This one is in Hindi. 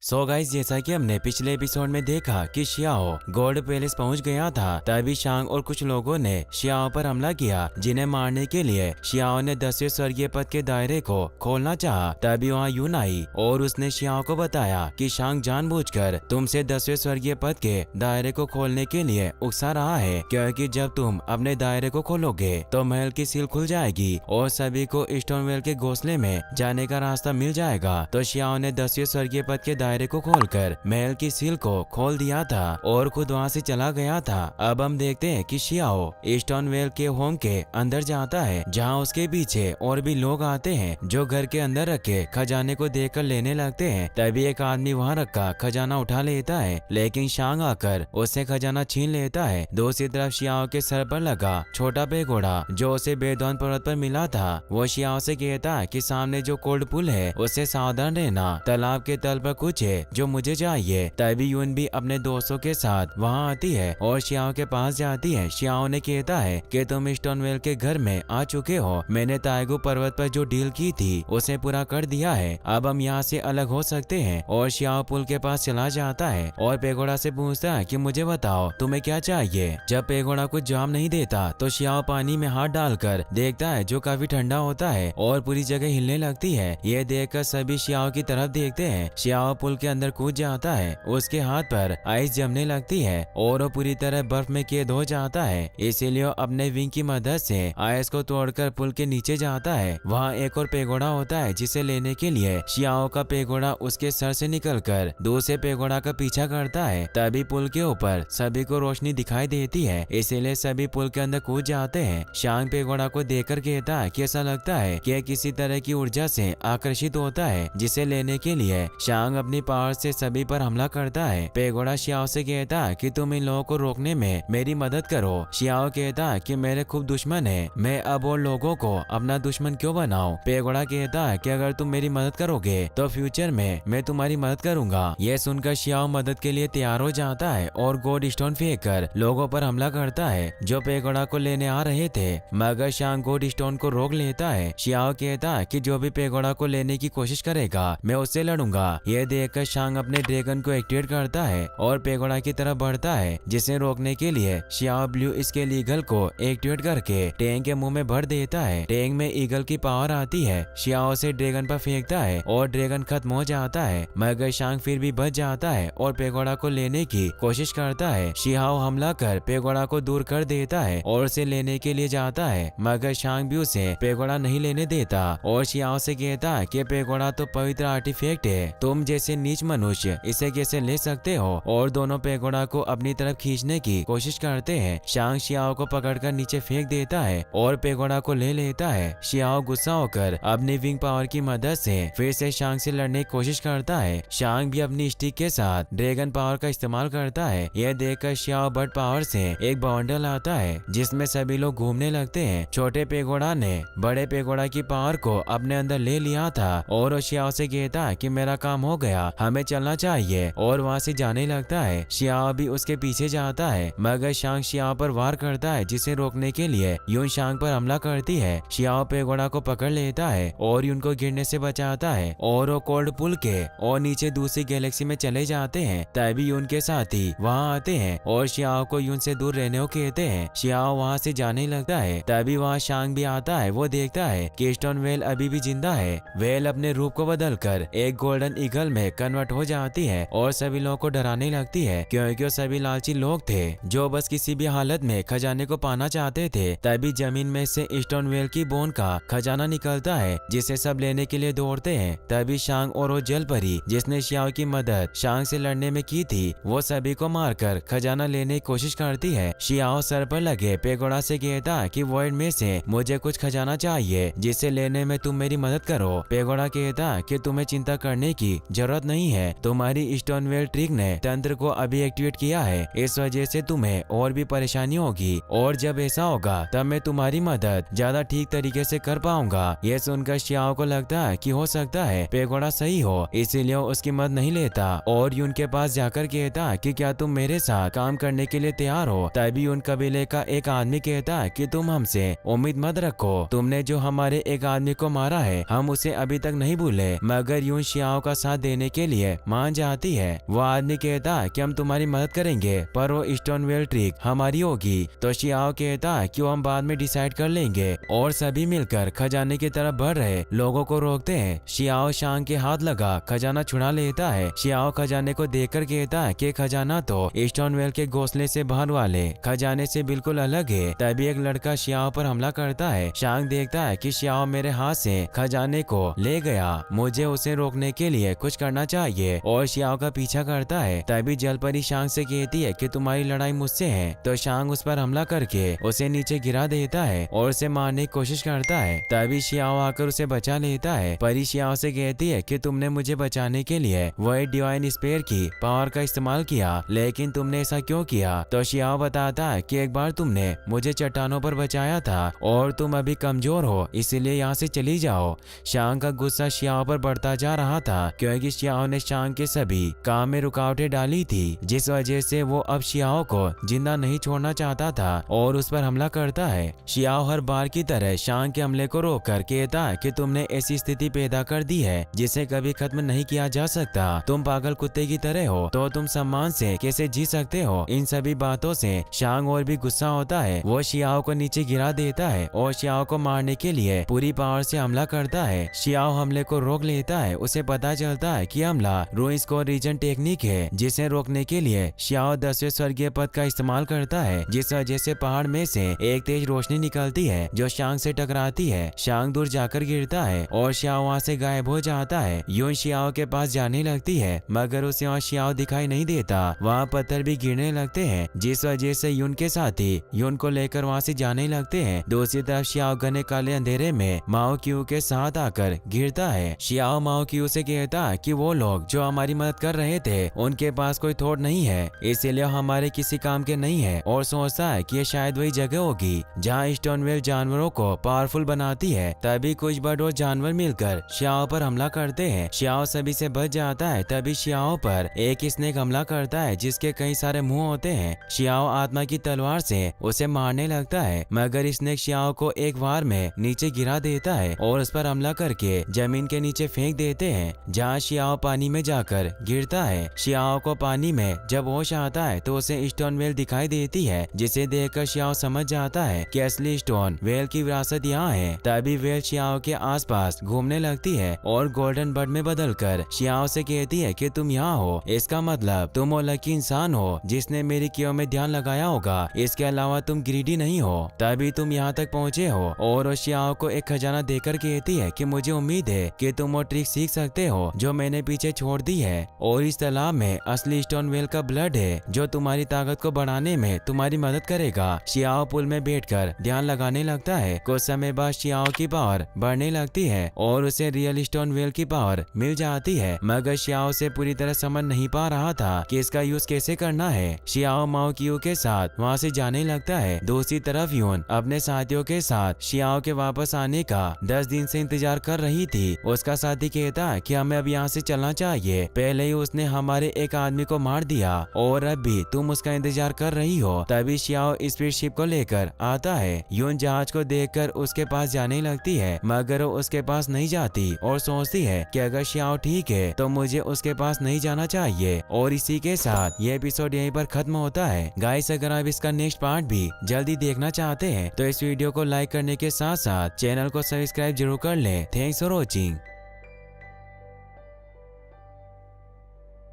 सो गाइस, जैसा कि हमने पिछले एपिसोड में देखा कि शियाओ गोल्ड पैलेस पहुंच गया था, तभी शांग और कुछ लोगों ने शियाओ पर हमला किया, जिन्हें मारने के लिए शियाओ ने 10वें स्वर्गीय पद के दायरे को खोलना चाहा। तभी वहां यून आई और उसने शियाओ को बताया कि शांग जानबूझकर तुमसे 10वें स्वर्गीय पद के दायरे को खोलने के लिए उकसा रहा है, क्योंकि जब तुम अपने दायरे को खोलोगे तो महल की सील खुल जाएगी और सभी को स्टोनवेल के घोंसले में जाने का रास्ता मिल जाएगा। तो शियाओ ने 10वें स्वर्गीय पद के दायरे को खोलकर महल की सील को खोल दिया था और खुद वहां से चला गया था। अब हम देखते हैं कि शियाओ स्टोनवेल के होम के अंदर जाता है, जहां उसके पीछे और भी लोग आते हैं जो घर के अंदर रखे खजाने को देखकर लेने लगते हैं। तभी एक आदमी वहां रखा खजाना उठा लेता है, लेकिन शांग आकर उससे खजाना छीन लेता है। दूसरी तरफ शियाओ के सर पर लगा छोटा पेगोड़ा जो उसे बेदौन पर्वत पर मिला था, वो शियाओ से कहता है कि सामने जो कोल्ड पुल है उससे सावधान रहना, तालाब के तल पर कुछ है जो मुझे चाहिए। तभी यून भी अपने दोस्तों के साथ वहां आती है और शियाओ के पास जाती है। शियाओ ने कहता है कि तुम स्टोनवेल के घर में आ चुके हो, मैंने ताइगू पर्वत पर जो डील की थी उसे पूरा कर दिया है, अब हम यहाँ से अलग हो सकते हैं। और शियाओ पुल के पास चला जाता है और पेगोड़ा से पूछता है कि मुझे बताओ तुम्हें क्या चाहिए। जब पेगोड़ा कुछ जवाब नहीं देता तो शियाओ पानी में हाथ डालकर देखता है जो काफी ठंडा होता है और पूरी जगह हिलने लगती है। ये देखकर सभी शियाओ की तरफ देखते हैं। शियाओ पुल के अंदर कूद जाता है, उसके हाथ पर आइस जमने लगती है और वो पूरी तरह बर्फ में कैद हो जाता है। इसीलिए अपने विंग की मदद से आइस को तोड़कर पुल के नीचे जाता है। वहाँ एक और पेगोड़ा होता है जिसे लेने के लिए शियाओ का पेगोड़ा उसके सर से निकलकर दूसरे पेगोड़ा का पीछा करता है। तभी पुल के ऊपर सभी को रोशनी दिखाई देती है, इसीलिए सभी पुल के अंदर कूद जाते हैं। शांग पेगोड़ा को देखकर कहता है कि ऐसा लगता है कि किसी तरह की ऊर्जा से आकर्षित होता है, जिसे लेने के लिए शांग अपनी पावर से सभी पर हमला करता है। पेगोड़ा शियाओ से कहता है कि तुम इन लोगों को रोकने में मेरी मदद करो। शियाओ कहता है कि मेरे खूब दुश्मन है, मैं अब और लोगों को अपना दुश्मन क्यों बनाऊं। पेगोड़ा कहता है कि अगर तुम मेरी मदद करोगे तो फ्यूचर में मैं तुम्हारी मदद करूंगा। ये सुनकर शियाओ मदद के लिए तैयार हो जाता है और गोल्ड स्टोन फेंक कर लोगों पर हमला करता है जो पेगोड़ा को लेने आ रहे थे, मगर शांग गोल्ड स्टोन को रोक लेता है। शियाओ कहता है कि जो भी पेगोड़ा को लेने की कोशिश करेगा मैं उससे लड़ूंगा। ये देखकर शांग अपने ड्रैगन को एक्टिवेट करता है और पेगोड़ा की तरफ बढ़ता है, जिसे रोकने के लिए शियाओ ब्लू स्केल ईगल को एक्टिवेट करके टैंक के मुंह में भर देता है। टैंक में ईगल की पावर आती है, शियाओ से ड्रैगन पर फेंकता है और ड्रैगन खत्म हो जाता है, मगर शांग फिर भी बच जाता है और पेगोड़ा को लेने की कोशिश करता है। शियाओ हमला कर पेगोड़ा को दूर कर देता है और उसे लेने के लिए जाता है, मगर शांग भी उसे पेगोड़ा नहीं लेने देता और शियाओ से कहता है कि पेगोड़ा तो पवित्र आर्टिफैक्ट है, तुम जैसे नीच मनुष्य इसे कैसे ले सकते हो। और दोनों पेगोड़ा को अपनी तरफ खींचने की कोशिश करते हैं। शांग शियाओ को पकड़कर नीचे फेंक देता है और पेगोड़ा को ले लेता है। शियाओ गुस्सा होकर अपनी विंग पावर की मदद से फिर से शांग से लड़ने की कोशिश करता है। शांग भी अपनी स्टिक के साथ ड्रैगन पावर का इस्तेमाल करता है। यह देखकर शियाओ बर्ड पावर से एक बंडल आता है जिसमें सभी लोग घूमने लगते हैं। छोटे पेगोड़ा ने बड़े पेगोड़ा की पावर को अपने अंदर ले लिया था और शियाओ से कहता है कि मेरा काम हो गया, हमें चलना चाहिए, और वहाँ से जाने लगता है। शियाओ भी उसके पीछे जाता है, मगर शांग शियाओ पर वार करता है, जिसे रोकने के लिए यून शांग पर हमला करती है। शियाओ पेगोड़ा को पकड़ लेता है और यून को गिरने से बचाता है और वो कोल्ड पुल के और नीचे दूसरी गैलेक्सी में चले जाते हैं। तभी यून के साथी वहाँ आते हैं और शियाओ को यून से दूर रहने को कहते हैं। शियाओ वहाँ से जाने लगता है। तभी वहाँ शांग भी आता है। वो देखता है कि स्टोनवेल अभी भी जिंदा है। वेल अपने रूप को बदलकर एक गोल्डन ईगल में कन्वर्ट हो जाती है और सभी लोगों को डराने लगती है, क्योंकि वो सभी लालची लोग थे जो बस किसी भी हालत में खजाने को पाना चाहते थे। तभी जमीन में से स्टोनवेल की बोन का खजाना निकलता है, जिसे सब लेने के लिए दौड़ते हैं। तभी शांग और वो जल परी जिसने शियाओ की मदद शांग से लड़ने में की थी, वो सभी को मारकर खजाना लेने की कोशिश करती है। शियाओ सर पर लगे पेगोड़ा से कहता कि वॉइड में से मुझे कुछ खजाना चाहिए जिसे लेने में तुम मेरी मदद करो। पेगोड़ा कहता कि तुम्हें चिंता करने की जरूरत नहीं है, तुम्हारी स्टोनवेल ट्रिक ने तंत्र को अभी एक्टिवेट किया है, इस वजह से तुम्हें और भी परेशानी होगी, और जब ऐसा होगा तब मैं तुम्हारी मदद ज्यादा ठीक तरीके से कर पाऊंगा। ये सुनकर शियाओ को लगता है कि हो सकता है पेगोड़ा सही हो, इसीलिए उसकी मदद नहीं लेता और यून के पास जाकर कहता कि क्या तुम मेरे साथ काम करने के लिए तैयार हो। तभी उन कबीले का एक आदमी कहता कि तुम हमसे उम्मीद मत रखो, तुमने जो हमारे एक आदमी को मारा है हम उसे अभी तक नहीं भूले। मगर यून शियाओ का साथ देने के लिए मान जाती है। वो आदमी कहता है कि हम तुम्हारी मदद करेंगे पर वो स्टोनवेल ट्रिक हमारी होगी। तो शियाओ कहता है कि वो हम बाद में डिसाइड कर लेंगे और सभी मिलकर खजाने की तरफ बढ़ रहे लोगों को रोकते हैं। शियाओ शांग के हाथ लगा खजाना छुड़ा लेता है। शियाओ खजाने को देखकर कहता है कि खजाना तो स्टोनवेल के घोंसले से बाहर वाले खजाने से बिल्कुल अलग है। तभी एक लड़का शियाओ पर हमला करता है। शांग देखता है कि शियाओ मेरे हाथ से खजाने को ले गया, मुझे उसे रोकने के लिए कुछ करना चाहिए और शियाओ का पीछा करता है। तभी जलपरी शांग से कहती है कि तुम्हारी लड़ाई मुझसे है। तो शांग उस पर हमला करके उसे नीचे गिरा देता है और उसे मारने की कोशिश करता है। तभी शियाओ आकर उसे बचा लेता है। परी शियाओ से कहती है कि तुमने मुझे बचाने के लिए वही डिवाइन स्पेयर की पावर का इस्तेमाल किया, लेकिन तुमने ऐसा क्यों किया? तो शियाओ बताता है कि एक बार तुमने मुझे चट्टानों पर बचाया था और तुम अभी कमजोर हो, इसीलिए यहाँ से चली जाओ। शांग का गुस्सा शियाओ पर बढ़ता जा रहा था क्योंकि शियाओ ने शांग के सभी काम में रुकावटें डाली थी, जिस वजह से वो अब शियाओ को जिंदा नहीं छोड़ना चाहता था और उस पर हमला करता है। शियाओ हर बार की तरह शांग के हमले को रोककर कहता है कि तुमने ऐसी स्थिति पैदा कर दी है जिसे कभी खत्म नहीं किया जा सकता। तुम पागल कुत्ते की तरह हो तो तुम सम्मान से कैसे जी सकते हो? इन सभी बातों से शांग और भी गुस्सा होता है। वो शियाओ को नीचे गिरा देता है और शियाओ को मारने के लिए पूरी पावर से हमला करता है। शियाओ हमले को रोक लेता है। उसे पता चलता है कि हमला रूइंस को रीजन टेक्निक है, जिसे रोकने के लिए शियाओ 10वें स्वर्गीय पद का इस्तेमाल करता है, जिस वजह से पहाड़ में से एक तेज रोशनी निकलती है जो शांग से टकराती है। शांग दूर जाकर गिरता है और शियाओ वहाँ से गायब हो जाता है। यून शियाओ के पास जाने लगती है मगर उसे वहाँ शियाओ दिखाई नहीं देता। वहाँ पत्थर भी गिरने लगते हैं, जिस वजह से यून के साथी यून को लेकर वहाँ से जाने लगते हैं। दूसरी तरफ शियाओ घने काले अंधेरे में माओ क्यू के साथ आकर गिरता है। शियाओ माओ क्यू से कहता है कि वो लोग जो हमारी मदद कर रहे थे उनके पास कोई थॉट नहीं है, इसीलिए हमारे किसी काम के नहीं है, और सोचता है कि ये शायद वही जगह होगी जहाँ स्टोनवेल जानवरों को पावरफुल बनाती है। तभी कुछ बर्ड और जानवर मिलकर शियाओ पर हमला करते हैं। शियाओ सभी से बच जाता है। तभी शियाओ पर एक स्नेक हमला करता है जिसके कई सारे मुंह होते हैं। शियाओ आत्मा की तलवार से उसे मारने लगता है मगर स्नेक शियाओ को एक बार में नीचे गिरा देता है और उस पर हमला करके जमीन के नीचे फेंक देते हैं, जहाँ शियाओ पानी में जाकर गिरता है। शियाओ को पानी में जब होश आता है तो उसे स्टोन वेल दिखाई देती है, जिसे देखकर शियाओ समझ जाता है कि असली स्टोन वेल की विरासत यहाँ है। तभी वेल शियाओ के आसपास घूमने लगती है और गोल्डन बर्ड में बदलकर शियाओ से कहती है कि तुम यहाँ हो, इसका मतलब तुम वो लकी इंसान हो जिसने मेरी कियों में ध्यान लगाया होगा, इसके अलावा तुम ग्रीडी नहीं हो, तभी तुम यहाँ तक पहुँचे हो। और शियाओ को एक खजाना देकर कहती है कि मुझे उम्मीद है कि तुम वो ट्रिक सीख सकते हो जो मैंने पीछे छोड़ दी है, और इस तालाब में असली स्टोन वेल का ब्लड है जो तुम्हारी ताकत को बढ़ाने में तुम्हारी मदद करेगा। शियाओ पुल में बैठकर ध्यान लगाने लगता है। कुछ समय बाद शियाओ की पावर बढ़ने लगती है और उसे रियल स्टोन वेल की पावर मिल जाती है, मगर शियाओ से पूरी तरह समझ नहीं पा रहा था कि इसका यूज कैसे करना है। शियाओ माओ क्यू के साथ वहाँ से जाने लगता है। दूसरी तरफ यून अपने साथियों के साथ शियाओ के वापस आने का 10 दिन से इंतजार कर रही थी। उसका साथी कहता है कि हमें अब यहाँ से चलना चाहिए, पहले ही उसने हमारे एक आदमी को मार दिया और अब भी तुम उसका इंतजार कर रही हो। तभी शियाओ स्पीड शिप को लेकर आता है। यून जहाज को देखकर उसके पास जाने लगती है मगर वो उसके पास नहीं जाती और सोचती है कि अगर शियाओ ठीक है तो मुझे उसके पास नहीं जाना चाहिए। और इसी के साथ ये एपिसोड यहीं पर खत्म होता है। गाइस, अगर आप इसका नेक्स्ट पार्ट भी जल्दी देखना चाहते हैं तो इस वीडियो को लाइक करने के साथ साथ चैनल को सब्सक्राइब जरूर कर लें। Thanks for watching.